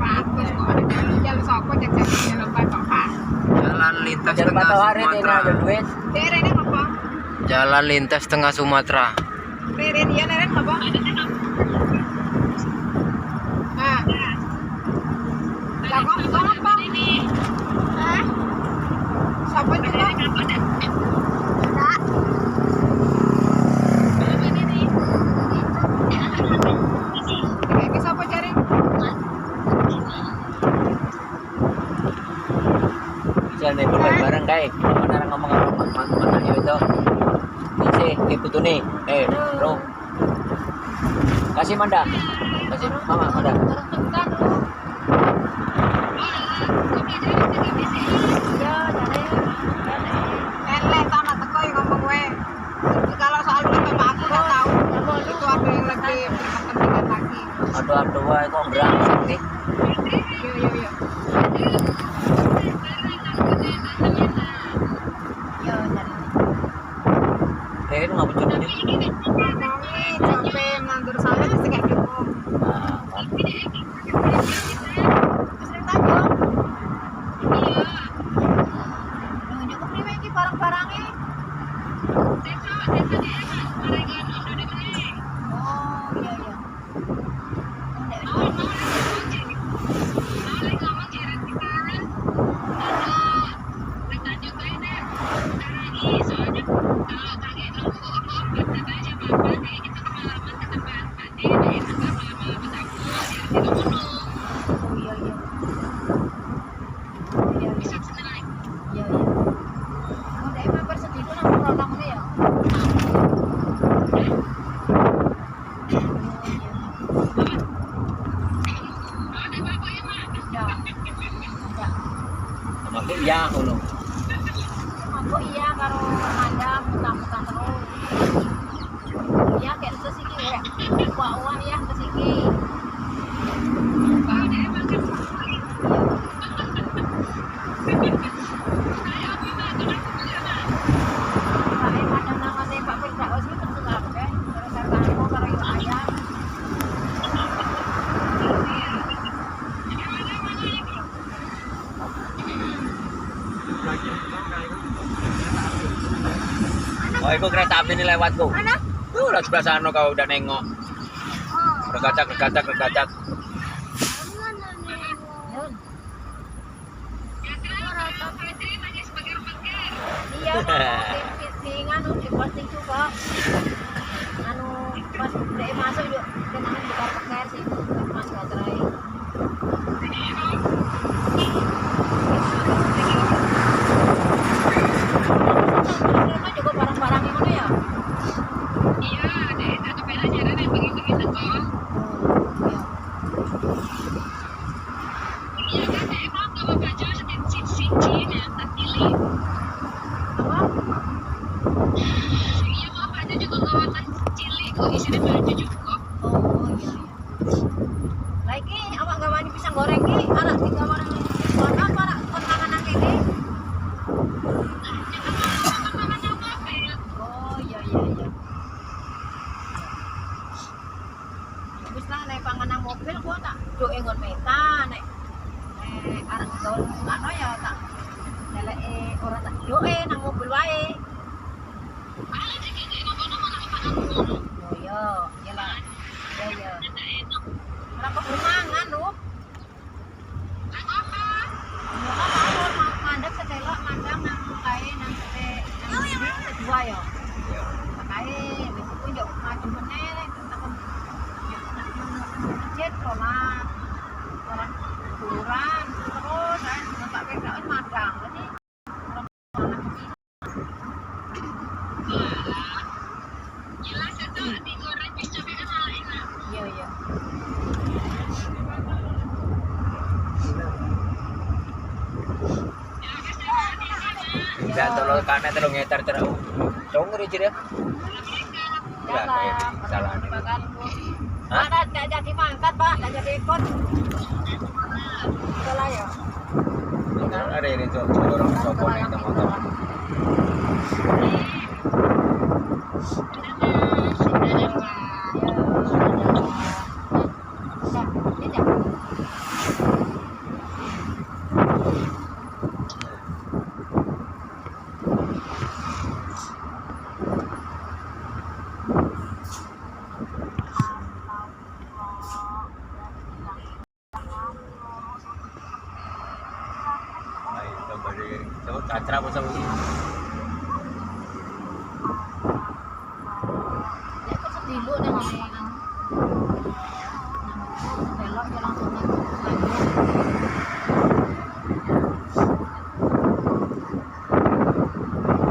bagus kok ada jalan sopo cek-cek jalan Pak. Jalan lintas Jalan tengah matahari ini Sumatera. ada duit. Rene apa? Jalan lintas tengah Sumatera. Rene dia Rene apa? Nah. Lah kok apa ini? Hah? Siapa juga? Enggak. Ini siapa cari? Jangan nih bareng kayak mana ngomong mantan itu. Ini ibu tuh nih. Bro. Kasih Manda. Kasih Mama Manda. Kalau soal kita mah aku udah tahu. Itu ada yang lagi berkepentingan lagi. Aduh, wah kok berangsang nih. Iya. Itu nggak muncul ini. Kami capek mandur saya mesti kayak gitu. Nah, kan. Sering tanya. Iya. Nyukup nih iki barang-barangnya. Oh, iya. Sama iya ngono. Kok iya karo mandang utang-utang terus. Iya kayak terus iki kayak uang ya terus iki. Oh, itu kereta api ini lewat tuh. Mana? Tuh, udah sebelah sana kau udah nengok. Oh. Bergacak. Iya, di nganu di posting juga. Anu pas dia masuk yuk, kenangan buka pakai sih, mas baterai. Ini juga barang-barang yang mana ya? Iya, ada satu pelajaran yang begitu-begitu kok. Iya kan, emang kalau baju sedikit cincin ya, tak pilih. Apa? Iya kok baju juga ngawatan cilik kok isinya baju juga. Oh iya. Lagi awak gak wani pisang goreng ki, anak tiga orang warna apa anak konangan nang kene? Oh iya. Wis lah nek panganan mobil gua tak doe ngon meta nek arek gaul ngono ya tak deleke ora tak doe nang mobil wae. Oh iya, iyalah. Iya. Berapa bermangan lu? Apa? Mandek sedelok mandang nang kae nang kedua ya. Kae wis ku yo maju meneh takon jet kolah. Orang kuburan terus tak pedakan mandang ini. Jelas itu digoreng bisa iya. Dan tolong kanan tolong ngetar terus. Dong ngeri dia. Ya, salah. Mana tidak jadi mangkat, Pak, tidak jadi ikut. Salah ya. Ada ini tuh orang sopon yang motor. Ya. Coba katra po sa uli. Dapat sa tilo na mamaya.